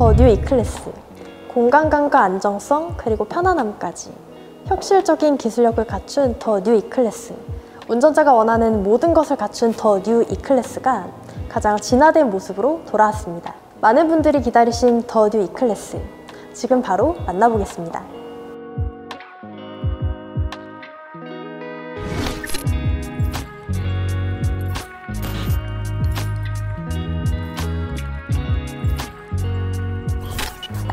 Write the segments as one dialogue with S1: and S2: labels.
S1: 더 뉴 E클래스. 공간감과 안정성 그리고 편안함까지 혁실적인 기술력을 갖춘 더 뉴 E클래스. 운전자가 원하는 모든 것을 갖춘 더 뉴 E클래스가 가장 진화된 모습으로 돌아왔습니다. 많은 분들이 기다리신 더 뉴 E클래스, 지금 바로 만나보겠습니다.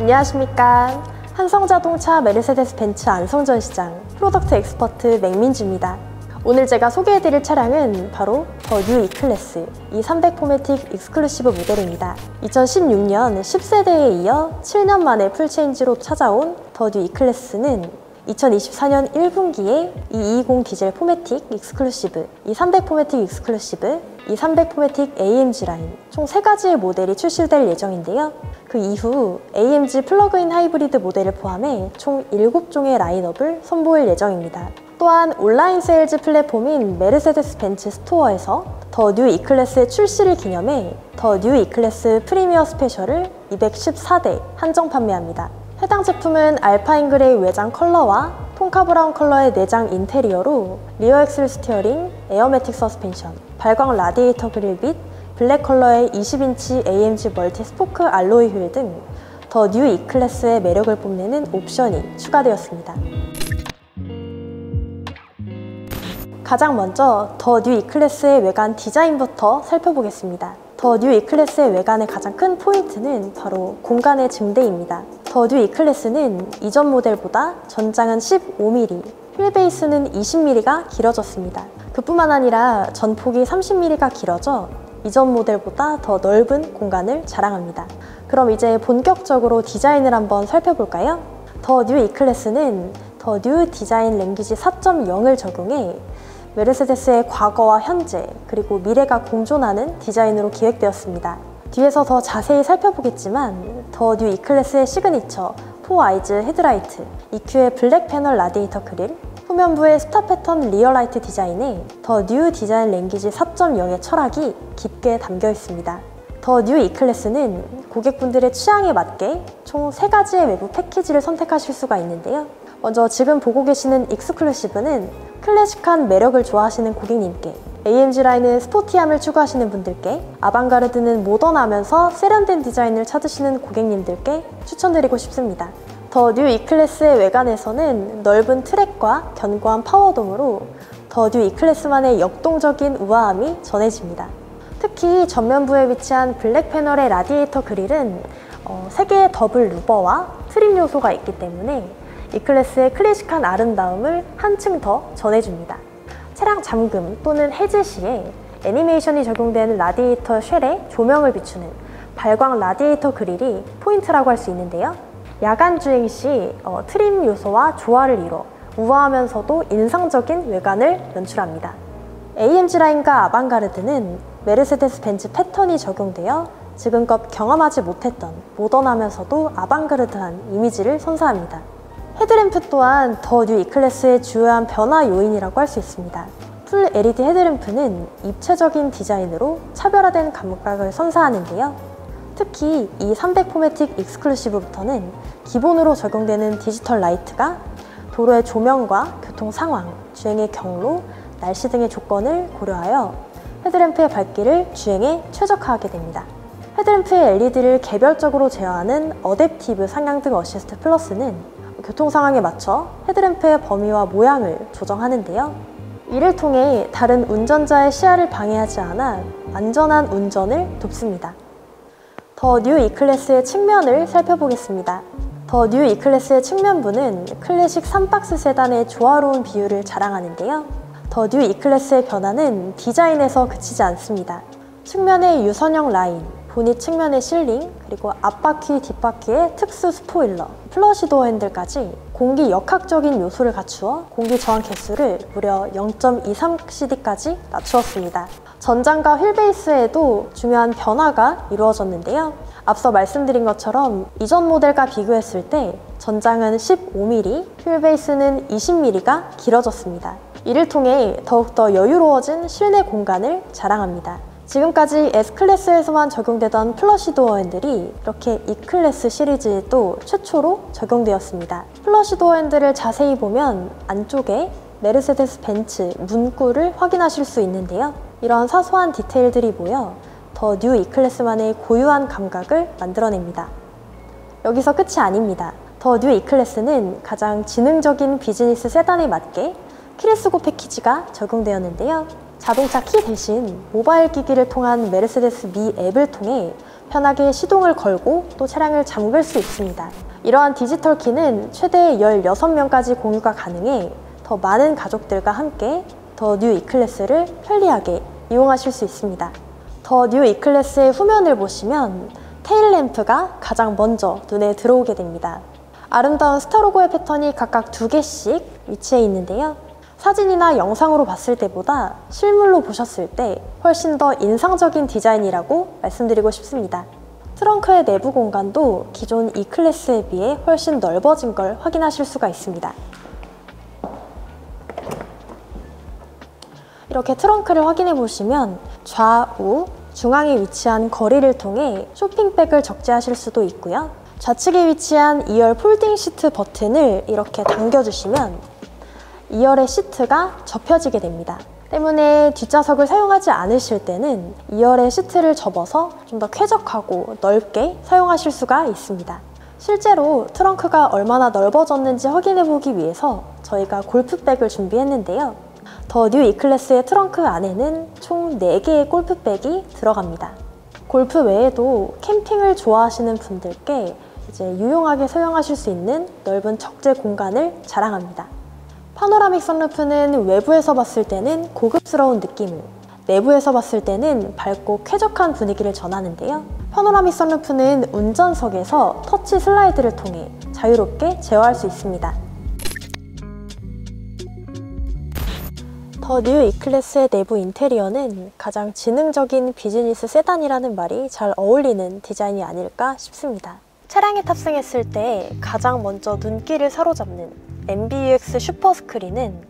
S1: 안녕하십니까. 한성자동차 메르세데스 벤츠 안성전 시장 프로덕트 엑스퍼트 맥민주입니다. 오늘 제가 소개해드릴 차량은 바로 더 뉴 E클래스 E300 포매틱 익스클루시브 모델입니다. 2016년 10세대에 이어 7년 만에 풀체인지로 찾아온 더 뉴 E클래스는 2024년 1분기에 E220 디젤 포매틱 익스클루시브, E300 포매틱 익스클루시브, E300 포매틱 AMG 라인 총 3가지의 모델이 출시될 예정인데요. 그 이후 AMG 플러그인 하이브리드 모델을 포함해 총 7종의 라인업을 선보일 예정입니다. 또한 온라인 세일즈 플랫폼인 메르세데스 벤츠 스토어에서 더 뉴 E클래스의 출시를 기념해 더 뉴 E클래스 프리미어 스페셜을 214대 한정 판매합니다. 해당 제품은 알파인 그레이 외장 컬러와 톤카 브라운 컬러의 내장 인테리어로 리어 엑셀 스티어링, 에어매틱 서스펜션, 발광 라디에이터 그릴 및 블랙 컬러의 20인치 AMG 멀티 스포크 알로이 휠 등 더 뉴 E클래스의 매력을 뽐내는 옵션이 추가되었습니다. 가장 먼저 더 뉴 E클래스의 외관 디자인부터 살펴보겠습니다. 더 뉴 E클래스의 외관의 가장 큰 포인트는 바로 공간의 증대입니다. 더 뉴 E클래스는 이전 모델보다 전장은 15mm, 휠 베이스는 20mm가 길어졌습니다. 그뿐만 아니라 전폭이 30mm가 길어져 이전 모델보다 더 넓은 공간을 자랑합니다. 그럼 이제 본격적으로 디자인을 한번 살펴볼까요? 더 뉴 E클래스는 더 뉴 디자인 랭귀지 4.0을 적용해 메르세데스의 과거와 현재 그리고 미래가 공존하는 디자인으로 기획되었습니다. 뒤에서 더 자세히 살펴보겠지만 더 뉴 E클래스의 시그니처 4아이즈 헤드라이트, EQ의 블랙 패널 라디에이터 그릴, 후면부의 스타 패턴 리어라이트 디자인에 더 뉴 디자인 랭귀지 4.0의 철학이 깊게 담겨 있습니다. 더 뉴 E클래스는 고객분들의 취향에 맞게 총 3가지의 외부 패키지를 선택하실 수가 있는데요. 먼저 지금 보고 계시는 익스클루시브는 클래식한 매력을 좋아하시는 고객님께, AMG 라인은 스포티함을 추구하시는 분들께, 아방가르드는 모던하면서 세련된 디자인을 찾으시는 고객님들께 추천드리고 싶습니다. 더 뉴 E클래스의 외관에서는 넓은 트랙과 견고한 파워돔으로 더 뉴 E클래스만의 역동적인 우아함이 전해집니다. 특히 전면부에 위치한 블랙 패널의 라디에이터 그릴은 3개의 더블 루버와 트림 요소가 있기 때문에 E클래스의 클래식한 아름다움을 한층 더 전해줍니다. 차량 잠금 또는 해제 시에 애니메이션이 적용되는 라디에이터 쉘에 조명을 비추는 발광 라디에이터 그릴이 포인트라고 할 수 있는데요. 야간 주행 시 트림 요소와 조화를 이뤄 우아하면서도 인상적인 외관을 연출합니다. AMG 라인과 아방가르드는 메르세데스 벤츠 패턴이 적용되어 지금껏 경험하지 못했던 모던하면서도 아방가르드한 이미지를 선사합니다. 헤드램프 또한 더 뉴 E클래스의 주요한 변화 요인이라고 할 수 있습니다. 풀 LED 헤드램프는 입체적인 디자인으로 차별화된 감각을 선사하는데요. 특히 E300 포매틱 익스클루시브부터는 기본으로 적용되는 디지털 라이트가 도로의 조명과 교통 상황, 주행의 경로, 날씨 등의 조건을 고려하여 헤드램프의 밝기를 주행에 최적화하게 됩니다. 헤드램프의 LED를 개별적으로 제어하는 어댑티브 상향등 어시스트 플러스는 교통 상황에 맞춰 헤드램프의 범위와 모양을 조정하는데요. 이를 통해 다른 운전자의 시야를 방해하지 않아 안전한 운전을 돕습니다. 더 뉴 E클래스의 측면을 살펴보겠습니다. 더 뉴 E클래스의 측면부는 클래식 3박스 세단의 조화로운 비율을 자랑하는데요. 더 뉴 E클래스의 변화는 디자인에서 그치지 않습니다. 측면의 유선형 라인, 보닛 측면의 실링, 그리고 앞바퀴, 뒷바퀴의 특수 스포일러, 플러시 도어 핸들까지 공기 역학적인 요소를 갖추어 공기 저항 개수를 무려 0.23cd까지 낮추었습니다. 전장과 휠베이스에도 중요한 변화가 이루어졌는데요. 앞서 말씀드린 것처럼 이전 모델과 비교했을 때 전장은 15mm, 휠베이스는 20mm가 길어졌습니다. 이를 통해 더욱더 여유로워진 실내 공간을 자랑합니다. 지금까지 S클래스에서만 적용되던 플러시 도어 핸들이 이렇게 E클래스 시리즈에도 최초로 적용되었습니다. 플러시 도어 핸들을 자세히 보면 안쪽에 메르세데스 벤츠 문구를 확인하실 수 있는데요. 이런 사소한 디테일들이 모여 더 뉴 E클래스만의 고유한 감각을 만들어냅니다. 여기서 끝이 아닙니다. 더 뉴 E클래스는 가장 지능적인 비즈니스 세단에 맞게 키레스고 패키지가 적용되었는데요. 자동차 키 대신 모바일 기기를 통한 메르세데스 미 앱을 통해 편하게 시동을 걸고 또 차량을 잠글 수 있습니다. 이러한 디지털 키는 최대 16명까지 공유가 가능해 더 많은 가족들과 함께 더 뉴 E클래스를 편리하게 이용하실 수 있습니다. 더 뉴 E클래스의 후면을 보시면 테일램프가 가장 먼저 눈에 들어오게 됩니다. 아름다운 스타 로고의 패턴이 각각 2개씩 위치해 있는데요. 사진이나 영상으로 봤을 때보다 실물로 보셨을 때 훨씬 더 인상적인 디자인이라고 말씀드리고 싶습니다. 트렁크의 내부 공간도 기존 E클래스에 비해 훨씬 넓어진 걸 확인하실 수가 있습니다. 이렇게 트렁크를 확인해 보시면 좌우, 중앙에 위치한 거리를 통해 쇼핑백을 적재하실 수도 있고요. 좌측에 위치한 2열 폴딩 시트 버튼을 이렇게 당겨주시면 2열의 시트가 접혀지게 됩니다. 때문에 뒷좌석을 사용하지 않으실 때는 2열의 시트를 접어서 좀 더 쾌적하고 넓게 사용하실 수가 있습니다. 실제로 트렁크가 얼마나 넓어졌는지 확인해 보기 위해서 저희가 골프백을 준비했는데요. 더 뉴 E클래스의 트렁크 안에는 총 4개의 골프백이 들어갑니다. 골프 외에도 캠핑을 좋아하시는 분들께 이제 유용하게 사용하실 수 있는 넓은 적재 공간을 자랑합니다. 파노라믹 선루프는 외부에서 봤을 때는 고급스러운 느낌을, 내부에서 봤을 때는 밝고 쾌적한 분위기를 전하는데요. 파노라믹 선루프는 운전석에서 터치 슬라이드를 통해 자유롭게 제어할 수 있습니다. 더 뉴 E클래스의 내부 인테리어는 가장 지능적인 비즈니스 세단이라는 말이 잘 어울리는 디자인이 아닐까 싶습니다. 차량에 탑승했을 때 가장 먼저 눈길을 사로잡는 MBUX 슈퍼스크린은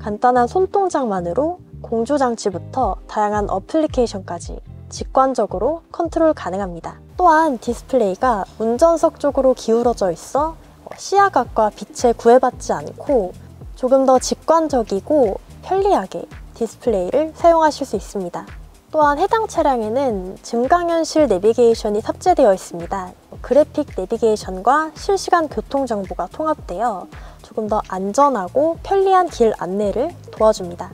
S1: 간단한 손동작만으로 공조장치부터 다양한 어플리케이션까지 직관적으로 컨트롤 가능합니다. 또한 디스플레이가 운전석 쪽으로 기울어져 있어 시야각과 빛에 구애받지 않고 조금 더 직관적이고 편리하게 디스플레이를 사용하실 수 있습니다. 또한 해당 차량에는 증강현실 내비게이션이 탑재되어 있습니다. 그래픽 내비게이션과 실시간 교통 정보가 통합되어 조금 더 안전하고 편리한 길 안내를 도와줍니다.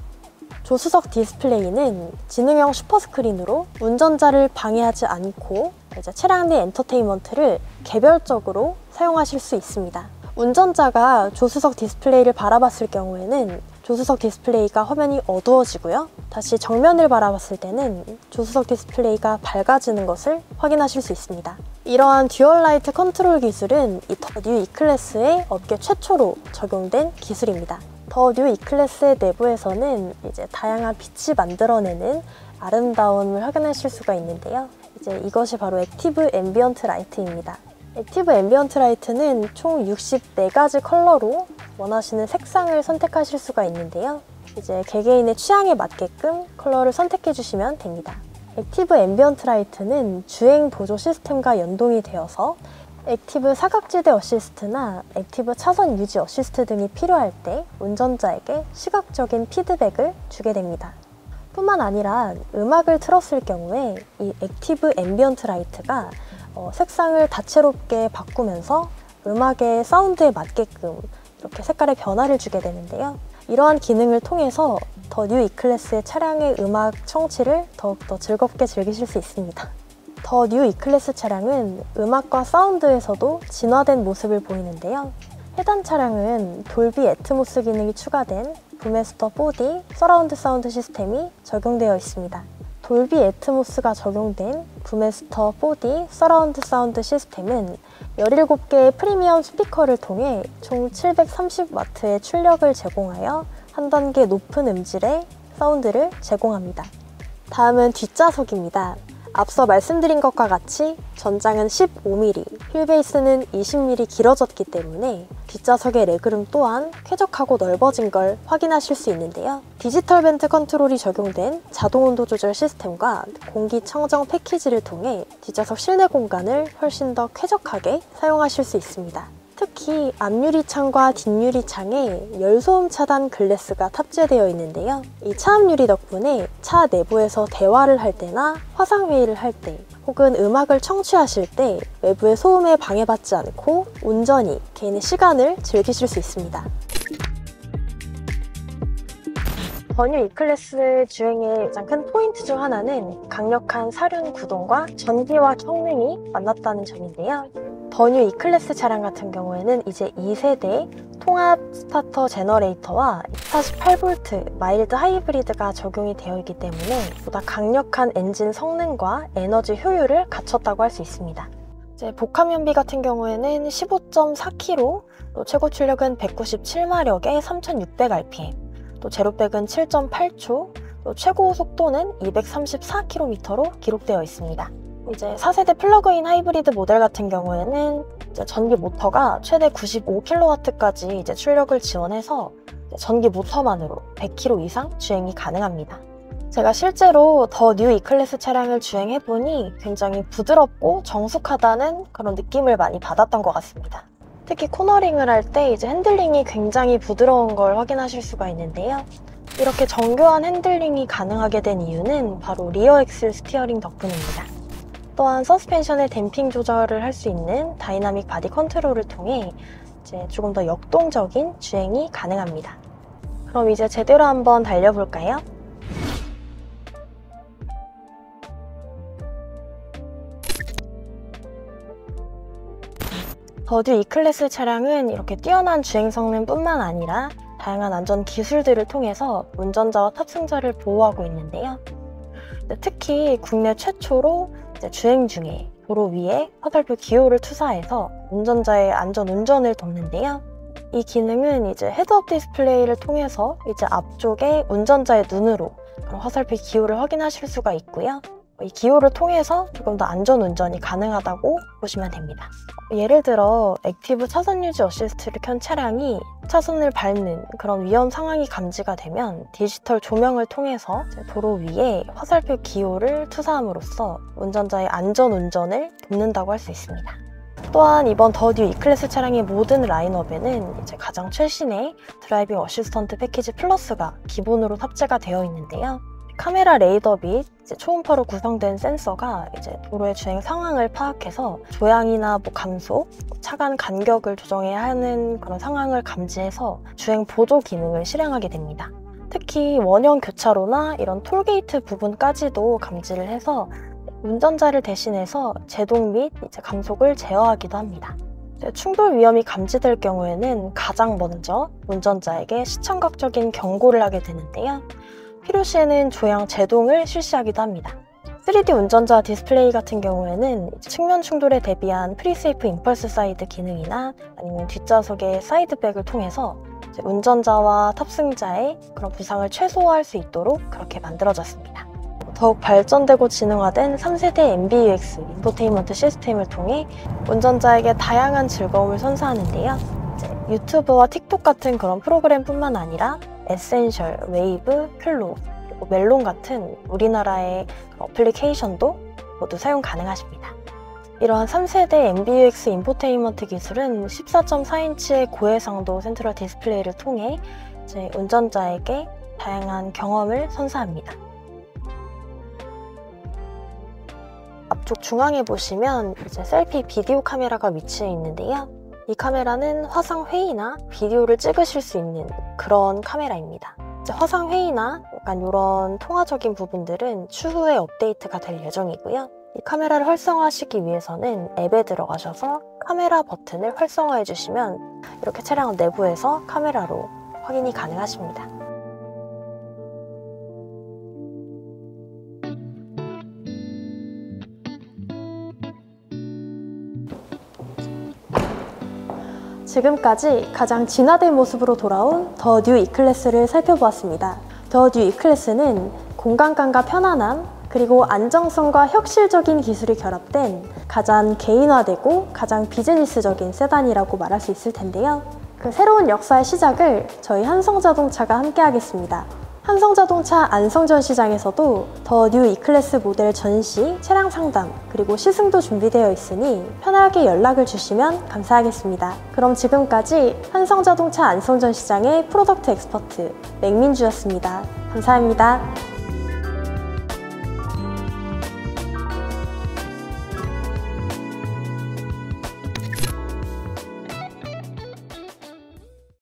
S1: 조수석 디스플레이는 지능형 슈퍼스크린으로 운전자를 방해하지 않고 이제 차량 내 엔터테인먼트를 개별적으로 사용하실 수 있습니다. 운전자가 조수석 디스플레이를 바라봤을 경우에는 조수석 디스플레이가 화면이 어두워지고요. 다시 정면을 바라봤을 때는 조수석 디스플레이가 밝아지는 것을 확인하실 수 있습니다. 이러한 듀얼 라이트 컨트롤 기술은 이 더 뉴 E클래스의 업계 최초로 적용된 기술입니다. 더 뉴 E클래스의 내부에서는 이제 다양한 빛이 만들어내는 아름다움을 확인하실 수가 있는데요. 이제 이것이 바로 액티브 앰비언트 라이트입니다. 액티브 앰비언트 라이트는 총 64가지 컬러로 원하시는 색상을 선택하실 수가 있는데요. 이제 개개인의 취향에 맞게끔 컬러를 선택해 주시면 됩니다. 액티브 앰비언트 라이트는 주행 보조 시스템과 연동이 되어서 액티브 사각지대 어시스트나 액티브 차선 유지 어시스트 등이 필요할 때 운전자에게 시각적인 피드백을 주게 됩니다. 뿐만 아니라 음악을 틀었을 경우에 이 액티브 앰비언트 라이트가 색상을 다채롭게 바꾸면서 음악의 사운드에 맞게끔 이렇게 색깔의 변화를 주게 되는데요. 이러한 기능을 통해서 더 뉴 E클래스의 차량의 음악 청취를 더욱더 즐겁게 즐기실 수 있습니다. 더 뉴 E클래스 차량은 음악과 사운드에서도 진화된 모습을 보이는데요. 해당 차량은 돌비 애트모스 기능이 추가된 부메스터 4D 서라운드 사운드 시스템이 적용되어 있습니다. 돌비 애트모스가 적용된 부메스터 4D 서라운드 사운드 시스템은 17개의 프리미엄 스피커를 통해 총 730W의 출력을 제공하여 한 단계 높은 음질의 사운드를 제공합니다. 다음은 뒷좌석입니다. 앞서 말씀드린 것과 같이 전장은 15mm, 휠베이스는 20mm 길어졌기 때문에 뒷좌석의 레그룸 또한 쾌적하고 넓어진 걸 확인하실 수 있는데요. 디지털 벤트 컨트롤이 적용된 자동 온도 조절 시스템과 공기청정 패키지를 통해 뒷좌석 실내 공간을 훨씬 더 쾌적하게 사용하실 수 있습니다. 특히 앞유리창과 뒷유리창에 열소음 차단 글래스가 탑재되어 있는데요. 이 차압유리 덕분에 차 내부에서 대화를 할 때나 화상회의를 할 때, 혹은 음악을 청취하실 때 외부의 소음에 방해받지 않고 온전히 개인의 시간을 즐기실 수 있습니다. 더뉴 E클래스 주행의 가장 큰 포인트 중 하나는 강력한 사륜 구동과 전기와 성능이 만났다는 점인데요. 더뉴 E클래스 차량 같은 경우에는 이제 2세대 통합 스타터 제너레이터와 48V 마일드 하이브리드가 적용이 되어 있기 때문에 보다 강력한 엔진 성능과 에너지 효율을 갖췄다고 할 수 있습니다. 이제 복합 연비 같은 경우에는 15.4kg, 또 최고 출력은 197마력에 3600rpm, 또 제로백은 7.8초, 또 최고 속도는 234km로 기록되어 있습니다. 이제 4세대 플러그인 하이브리드 모델 같은 경우에는 이제 전기 모터가 최대 95kW까지 이제 출력을 지원해서 전기 모터만으로 100km 이상 주행이 가능합니다. 제가 실제로 더 뉴 E클래스 차량을 주행해보니 굉장히 부드럽고 정숙하다는 그런 느낌을 많이 받았던 것 같습니다. 특히 코너링을 할 때 이제 핸들링이 굉장히 부드러운 걸 확인하실 수가 있는데요. 이렇게 정교한 핸들링이 가능하게 된 이유는 바로 리어 엑셀 스티어링 덕분입니다. 또한 서스펜션의 댐핑 조절을 할 수 있는 다이나믹 바디 컨트롤을 통해 이제 조금 더 역동적인 주행이 가능합니다. 그럼 이제 제대로 한번 달려볼까요? 더 뉴 E클래스 차량은 이렇게 뛰어난 주행 성능뿐만 아니라 다양한 안전 기술들을 통해서 운전자와 탑승자를 보호하고 있는데요. 특히 국내 최초로 주행 중에 도로 위에 화살표 기호를 투사해서 운전자의 안전 운전을 돕는데요. 이 기능은 이제 헤드업 디스플레이를 통해서 이제 앞쪽에 운전자의 눈으로 그런 화살표 기호를 확인하실 수가 있고요. 이 기호를 통해서 조금 더 안전 운전이 가능하다고 보시면 됩니다. 예를 들어 액티브 차선 유지 어시스트를 켠 차량이 차선을 밟는 그런 위험 상황이 감지가 되면 디지털 조명을 통해서 도로 위에 화살표 기호를 투사함으로써 운전자의 안전 운전을 돕는다고 할 수 있습니다. 또한 이번 더 뉴 E클래스 차량의 모든 라인업에는 이제 가장 최신의 드라이빙 어시스턴트 패키지 플러스가 기본으로 탑재가 되어 있는데요. 카메라 레이더 및 초음파로 구성된 센서가 이제 도로의 주행 상황을 파악해서 조향이나 감속, 차간 간격을 조정해야 하는 그런 상황을 감지해서 주행 보조 기능을 실행하게 됩니다. 특히 원형 교차로나 이런 톨게이트 부분까지도 감지를 해서 운전자를 대신해서 제동 및 이제 감속을 제어하기도 합니다. 충돌 위험이 감지될 경우에는 가장 먼저 운전자에게 시청각적인 경고를 하게 되는데요. 필요시에는 조향 제동을 실시하기도 합니다. 3D 운전자 디스플레이 같은 경우에는 측면 충돌에 대비한 프리세이프 임펄스 사이드 기능이나 아니면 뒷좌석의 사이드백을 통해서 운전자와 탑승자의 그런 부상을 최소화할 수 있도록 그렇게 만들어졌습니다. 더욱 발전되고 진흥화된 3세대 MBUX 인포테인먼트 시스템을 통해 운전자에게 다양한 즐거움을 선사하는데요. 유튜브와 틱톡 같은 그런 프로그램뿐만 아니라 에센셜, 웨이브, 클로, 그리고 멜론 같은 우리나라의 어플리케이션도 모두 사용 가능하십니다. 이러한 3세대 MBUX 인포테인먼트 기술은 14.4인치의 고해상도 센트럴 디스플레이를 통해 이제 운전자에게 다양한 경험을 선사합니다. 앞쪽 중앙에 보시면 이제 셀피 비디오 카메라가 위치해 있는데요. 이 카메라는 화상회의나 비디오를 찍으실 수 있는 그런 카메라입니다. 이제 화상회의나 약간 이런 통화적인 부분들은 추후에 업데이트가 될 예정이고요. 이 카메라를 활성화하시기 위해서는 앱에 들어가셔서 카메라 버튼을 활성화해 주시면 이렇게 차량 내부에서 카메라로 확인이 가능하십니다. 지금까지 가장 진화된 모습으로 돌아온 더 뉴 E클래스를 살펴보았습니다. 더 뉴 E클래스는 공간감과 편안함, 그리고 안정성과 혁실적인 기술이 결합된 가장 개인화되고 가장 비즈니스적인 세단이라고 말할 수 있을 텐데요. 그 새로운 역사의 시작을 저희 한성자동차가 함께 하겠습니다. 한성자동차 안성전 시장에서도 더 뉴 E클래스 모델 전시, 차량 상담, 그리고 시승도 준비되어 있으니 편하게 연락을 주시면 감사하겠습니다. 그럼 지금까지 한성자동차 안성전 시장의 프로덕트 엑스퍼트 맥민주였습니다. 감사합니다.